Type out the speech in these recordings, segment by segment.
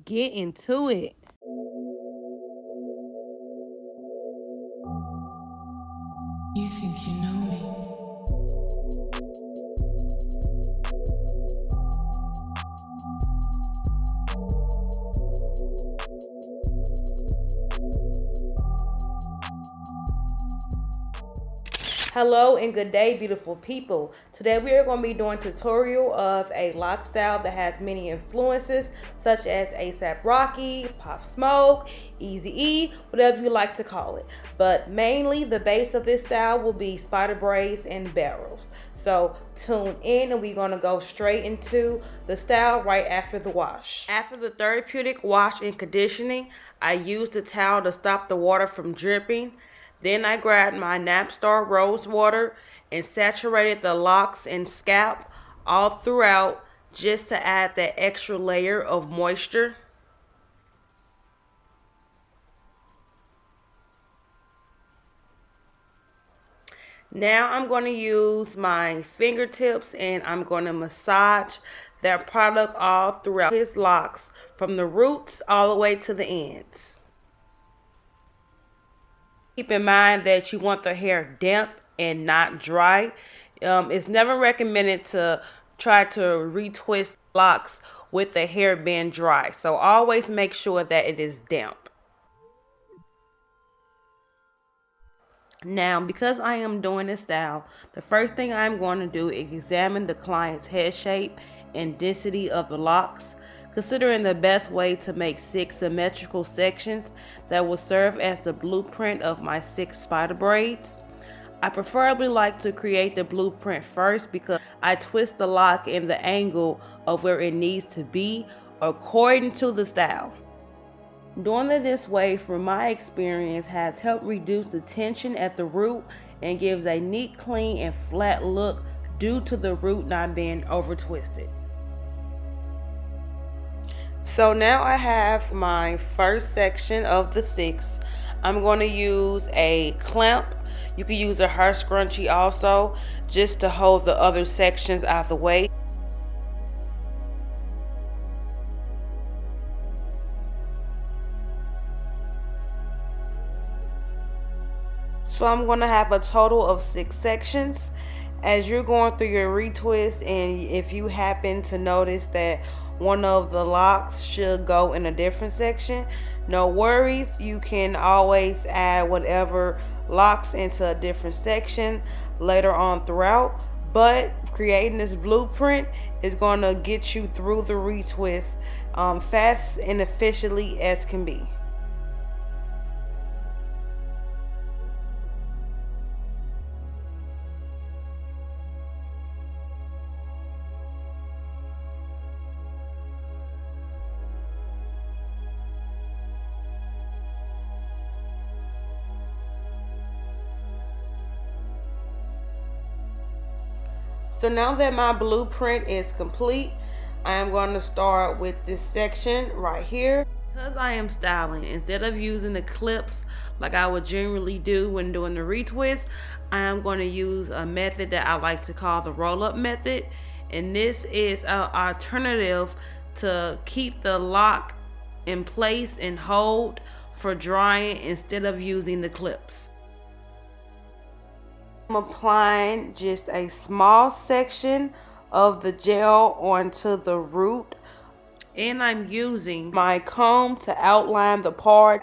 get into it. You think you know me? Hello and good day, beautiful people. Today we are going to be doing a tutorial of a lock style that has many influences such as ASAP Rocky, Pop Smoke, Easy E, whatever you like to call it. But mainly the base of this style will be spider braids and barrels. So tune in and we're going to go straight into the style right after the wash. After the therapeutic wash and conditioning, I use the towel to stop the water from dripping. Then I grabbed my Napstar Rose Water and saturated the locks and scalp all throughout just to add that extra layer of moisture. Now I'm going to use my fingertips and I'm going to massage that product all throughout his locks from the roots all the way to the ends. Keep in mind that you want the hair damp and not dry. It's never recommended to try to retwist locks with the hair being dry. So always make sure that it is damp. Now, because I am doing this style, the first thing I'm going to do is examine the client's head shape and density of the locks, considering the best way to make 6 symmetrical sections that will serve as the blueprint of my 6 spider braids. I preferably like to create the blueprint first because I twist the lock in the angle of where it needs to be according to the style. Doing it this way, from my experience, has helped reduce the tension at the root and gives a neat, clean, and flat look due to the root not being over twisted. So now I have my first section of the 6. I'm going to use a clamp. You can use a hair scrunchie also, just to hold the other sections out of the way. So I'm going to have a total of 6 sections. As you're going through your retwist, and if you happen to notice that one of the locks should go in a different section, no worries. You can always add whatever locks into a different section later on throughout. But creating this blueprint is going to get you through the retwist fast and efficiently as can be. So now that my blueprint is complete, I am going to start with this section right here. Because I am styling, instead of using the clips like I would generally do when doing the retwist, I am going to use a method that I like to call the roll-up method. And this is an alternative to keep the lock in place and hold for drying instead of using the clips. I'm applying just a small section of the gel onto the root, and I'm using my comb to outline the part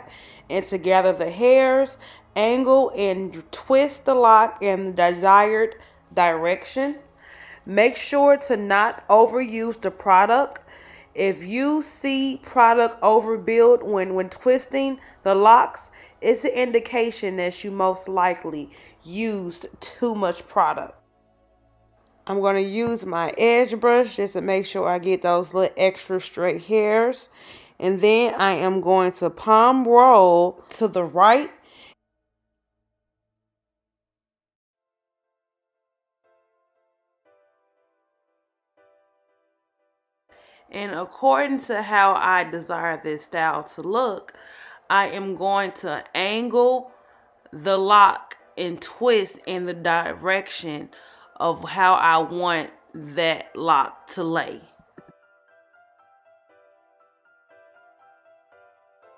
and to gather the hairs, angle and twist the lock in the desired direction. Make sure to not overuse the product. If you see product overbuild when twisting the locks, it's an indication that you most likely used too much product. I'm going to use my edge brush just to make sure I get those little extra straight hairs. And then I am going to palm roll to the right. And according to how I desire this style to look, I am going to angle the lock and twist in the direction of how I want that lock to lay.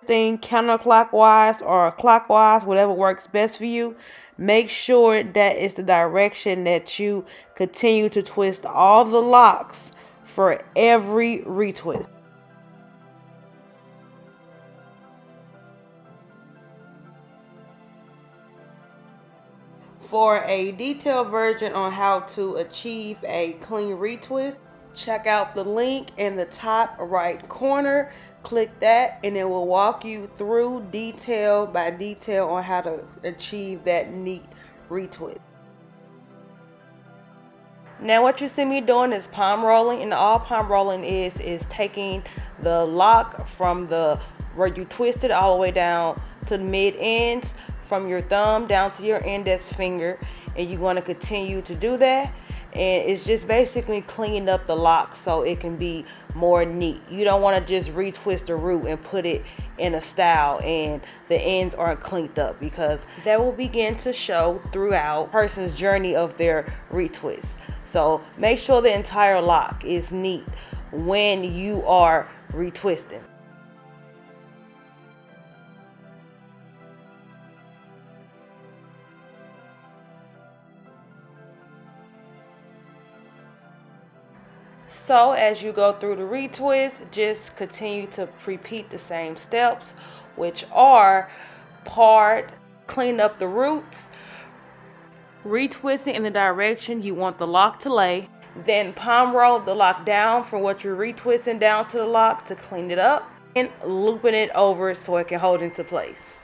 Thing counterclockwise or clockwise, whatever works best for you. Make sure that is the direction that you continue to twist all the locks for every retwist. For a detailed version on how to achieve a clean retwist, check out the link in the top right corner. Click that and it will walk you through detail by detail on how to achieve that neat retwist. Now what you see me doing is palm rolling, and all palm rolling is taking the lock from the where you twist it all the way down to the mid ends, from your thumb down to your index finger, and you want to continue to do that. And it's just basically cleaning up the lock so it can be more neat. You don't want to just retwist the root and put it in a style and the ends aren't cleaned up, because that will begin to show throughout a person's journey of their retwist. So make sure the entire lock is neat when you are retwisting. So as you go through the retwist, just continue to repeat the same steps, which are part, clean up the roots, retwisting in the direction you want the lock to lay, then palm roll the lock down from what you're retwisting down to the lock to clean it up, and looping it over so it can hold into place.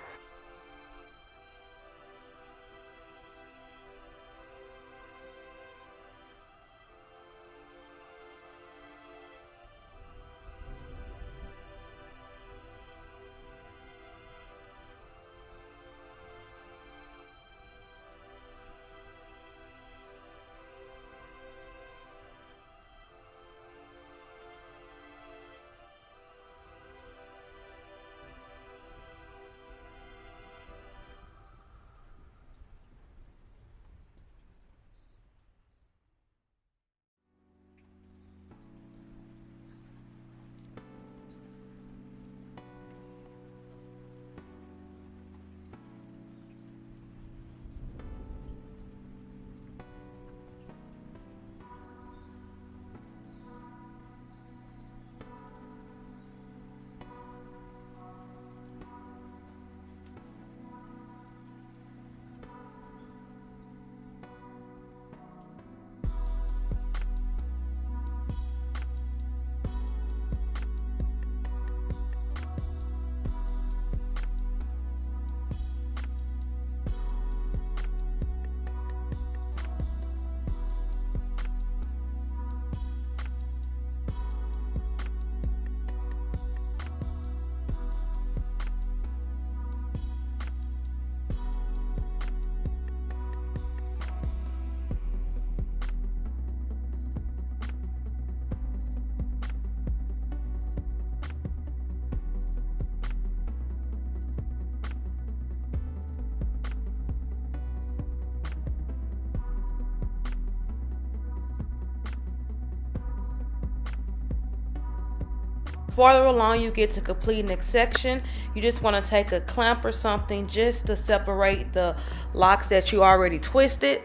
Farther along you get to complete next section, you just want to take a clamp or something just to separate the locks that you already twisted.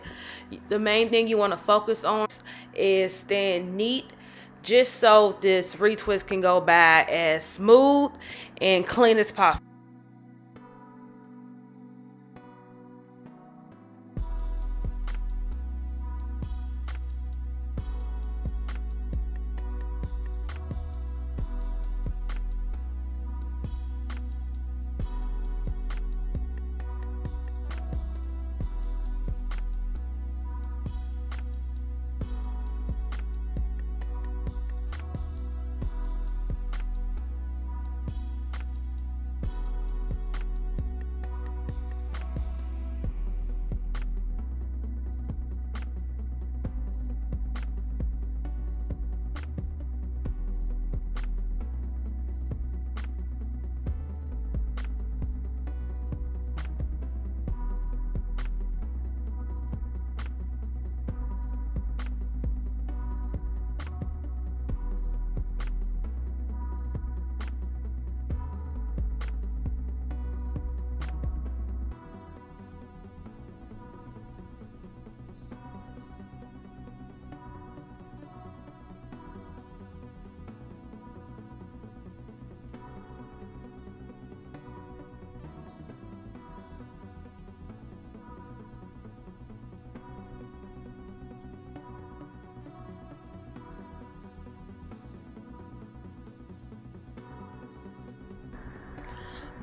The main thing you want to focus on is staying neat, just so this retwist can go by as smooth and clean as possible.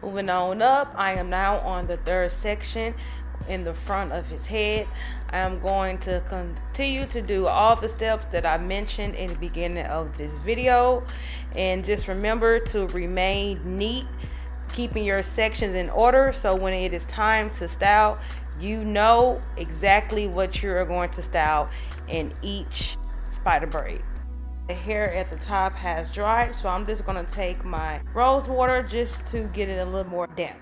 Moving on up, I am now on the third section in the front of his head. I am going to continue to do all the steps that I mentioned in the beginning of this video, and just remember to remain neat, keeping your sections in order, so when it is time to style, you know exactly what you are going to style in each spider braid. The hair at the top has dried, so I'm just going to take my rose water just to get it a little more damp.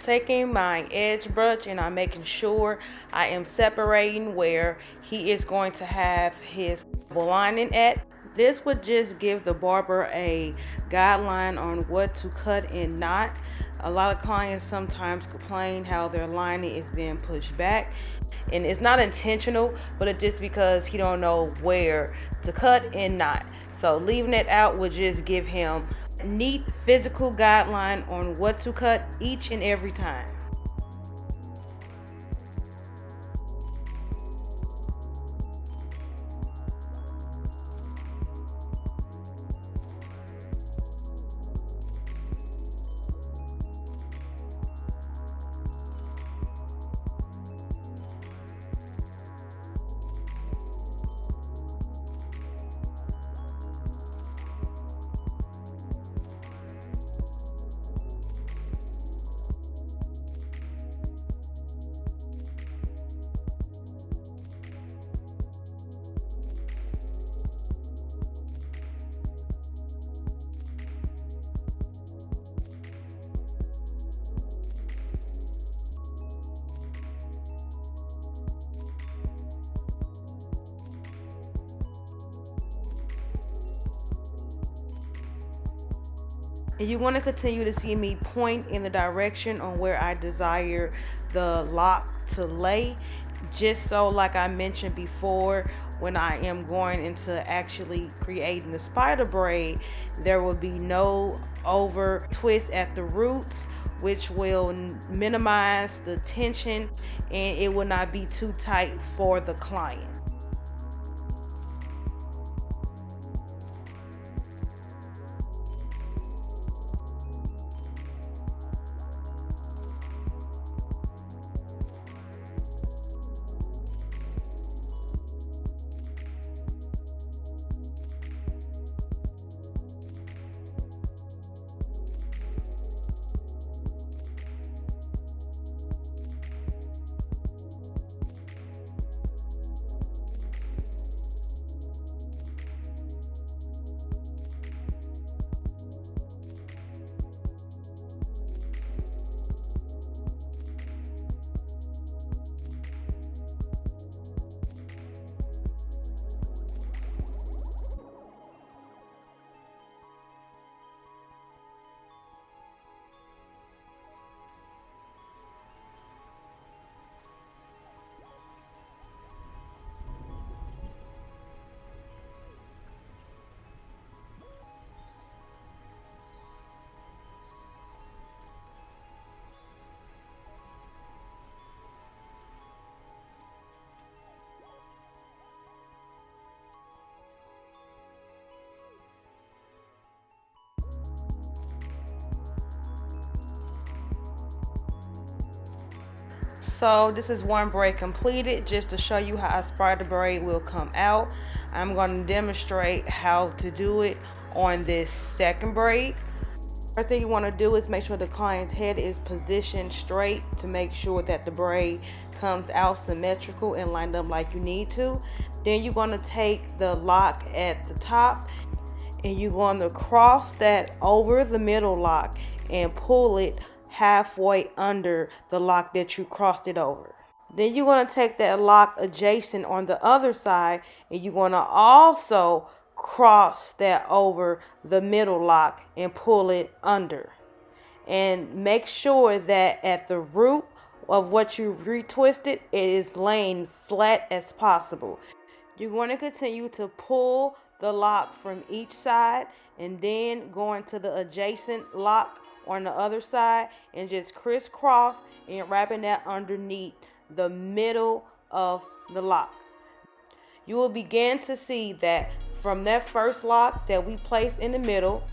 Taking my edge brush and I'm making sure I am separating where he is going to have his lining at. This would just give the barber a guideline on what to cut and not. A lot of clients sometimes complain how their lining is being pushed back, and it's not intentional, but it's just because he don't know where to cut and not. So leaving it out would just give him neat physical guideline on what to cut each and every time. And you want to continue to see me point in the direction on where I desire the lock to lay, just so, like I mentioned before, when I am going into actually creating the spider braid, there will be no over twist at the roots, which will minimize the tension and it will not be too tight for the client. So this is one braid completed, just to show you how a spider braid will come out. I'm going to demonstrate how to do it on this second braid. First thing you want to do is make sure the client's head is positioned straight to make sure that the braid comes out symmetrical and lined up like you need to. Then you're going to take the lock at the top and you're going to cross that over the middle lock and pull it halfway under the lock that you crossed it over. Then you're going to take that lock adjacent on the other side and you're going to also cross that over the middle lock and pull it under. And make sure that at the root of what you retwisted, it is laying flat as possible. You're going to continue to pull the lock from each side and then going to the adjacent lock on the other side and just crisscross and wrapping that underneath the middle of the lock. You will begin to see that from that first lock that we placed in the middle,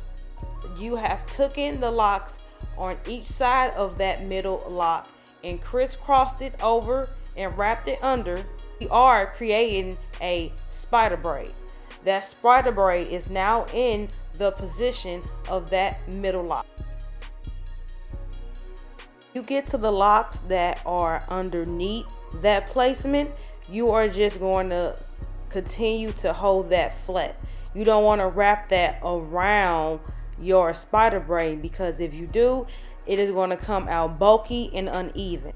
you have taken the locks on each side of that middle lock and crisscrossed it over and wrapped it under. We are creating a spider braid. That spider braid is now in the position of that middle lock. You get to the locks that are underneath that placement, you are just going to continue to hold that flat. You don't want to wrap that around your spider braid, because if you do, it is going to come out bulky and uneven.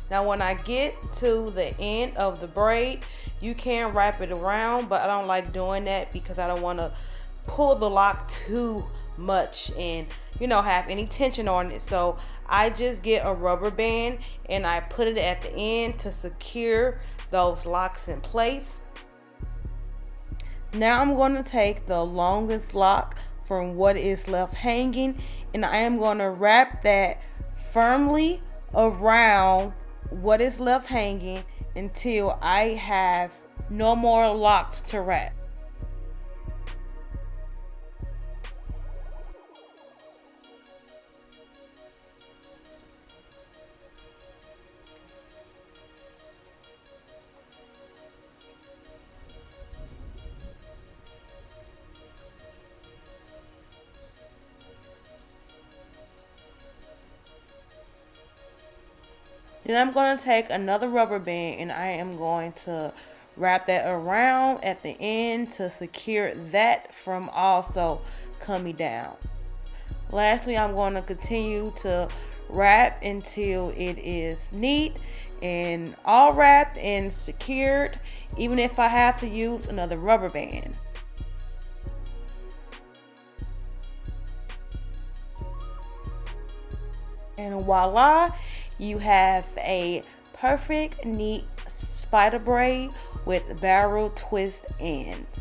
Now when I get to the end of the braid, you can wrap it around, but I don't like doing that because I don't want to pull the lock too much and have any tension on it. So I just get a rubber band and I put it at the end to secure those locks in place. Now I'm going to take the longest lock from what is left hanging, and I am going to wrap that firmly around what is left hanging until I have no more locks to wrap. Then I'm going to take another rubber band and I am going to wrap that around at the end to secure that from also coming down. Lastly, I'm going to continue to wrap until it is neat and all wrapped and secured, even if I have to use another rubber band. And voila, you have a perfect neat spider braid with barrel twist ends.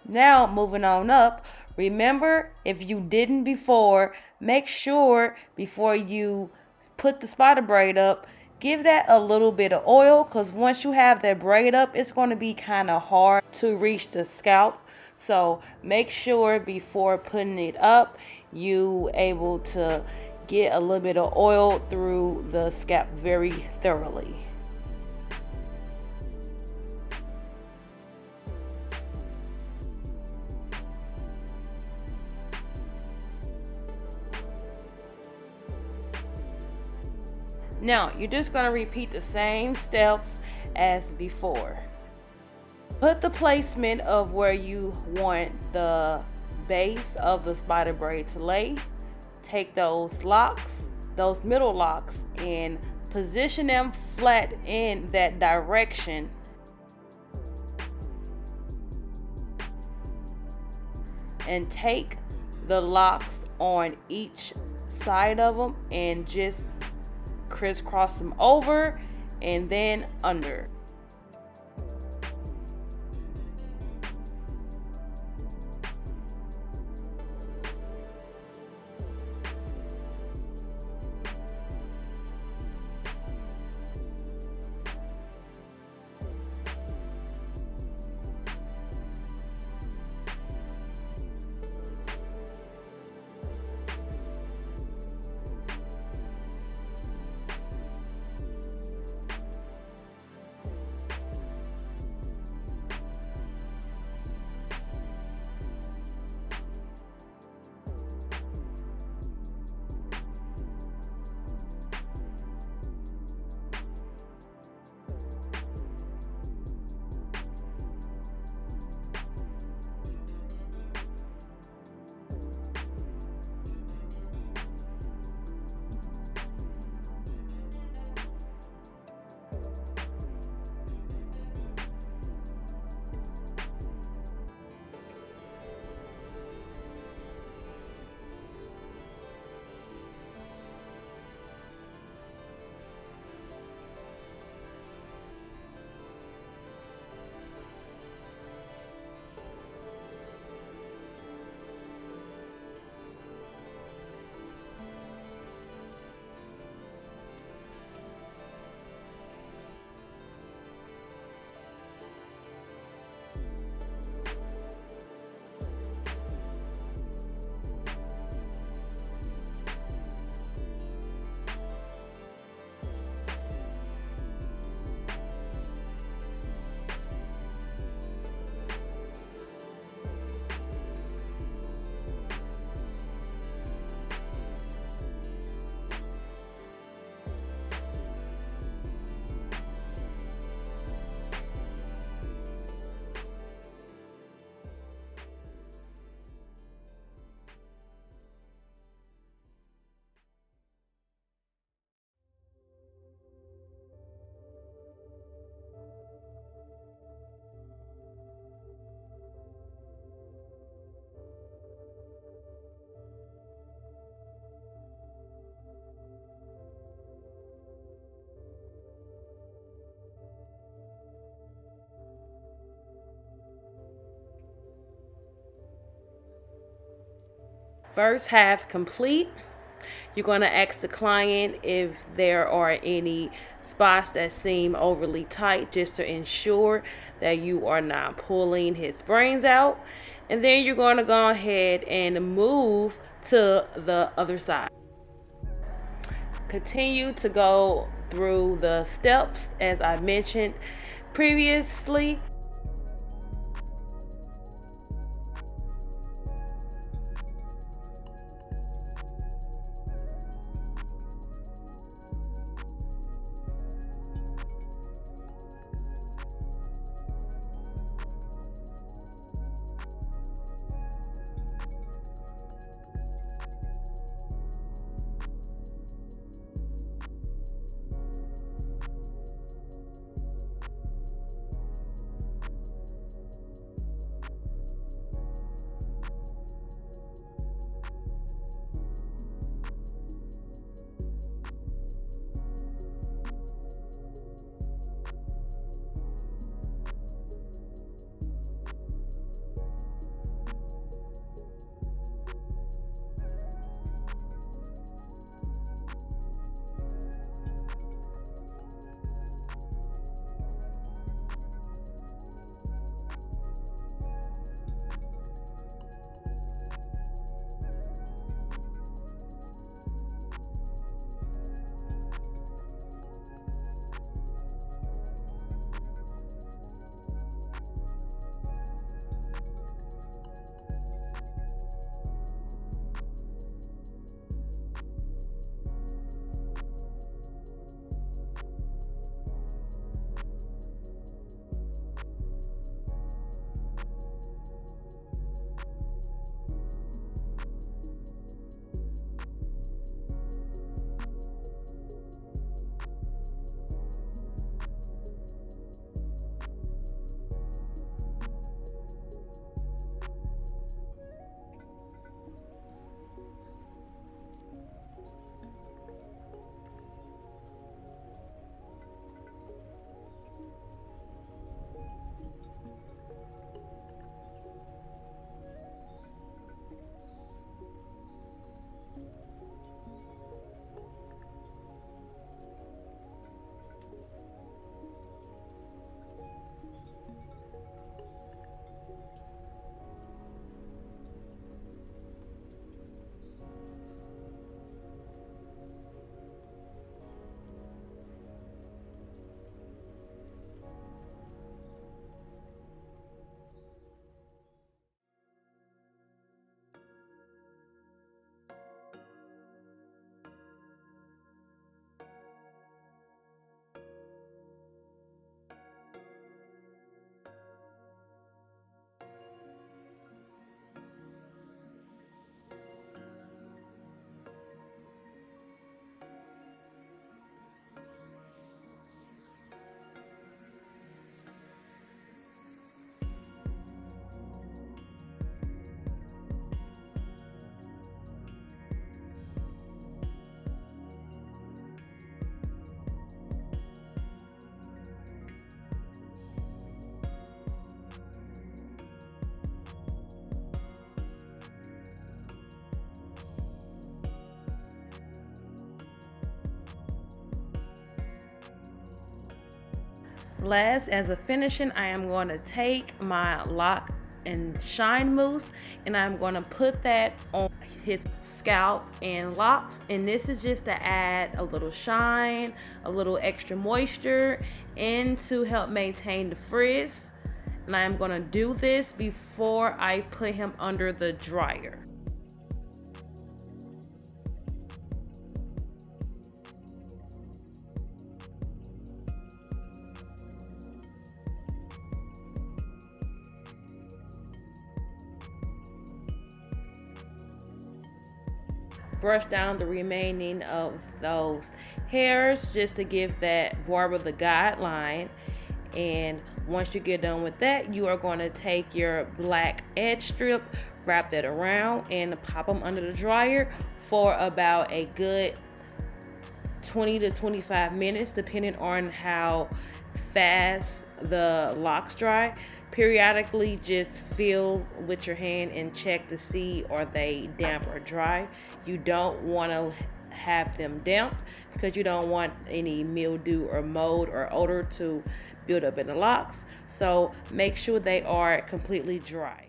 Now moving on up, remember, if you didn't before, make sure before you put the spider braid up, give that a little bit of oil, because once you have that braid up, it's going to be kind of hard to reach the scalp. So make sure before putting it up, you able to get a little bit of oil through the scalp very thoroughly. Now you're just going to repeat the same steps as before. Put the placement of where you want the base of the spider braid to lay. Take those locks, those middle locks, and position them flat in that direction. And take the locks on each side of them and just crisscross them over and then under. first half complete, you're going to ask the client if there are any spots that seem overly tight, just to ensure that you are not pulling his brains out. And then you're going to go ahead and move to the other side. Continue to go through the steps as I mentioned previously. Last, as a finishing, I am going to take my lock and shine mousse and I'm going to put that on his scalp and locks, and this is just to add a little shine, a little extra moisture, and to help maintain the frizz. And I'm going to do this before I put him under the dryer. Brush down the remaining of those hairs just to give that barber the guideline. And once you get done with that, you are going to take your black edge strip, wrap that around, and pop them under the dryer for about a good 20 to 25 minutes, depending on how fast the locks dry. Periodically just feel with your hand and check to see are they damp or dry. You don't want to have them damp because you don't want any mildew or mold or odor to build up in the locks. So make sure they are completely dry.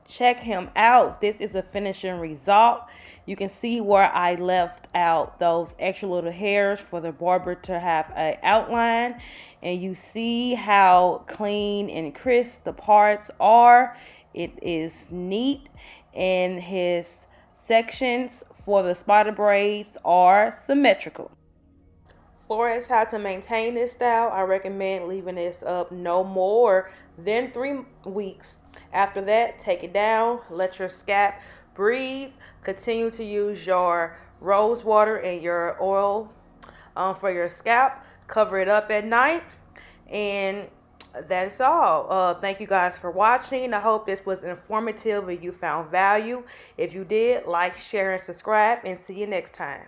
Check him out. This is the finishing result. You can see where I left out those extra little hairs for the barber to have an outline, and you see how clean and crisp the parts are. It is neat, and his sections for the spider braids are symmetrical. For as how to maintain this style, I recommend leaving this up no more than 3 weeks. After that, take it down, let your scalp breathe. Continue to use your rose water and your oil for your scalp. Cover it up at night, and that's all. Thank you guys for watching. I hope this was informative and you found value. If you did, like, share, and subscribe, and see you next time.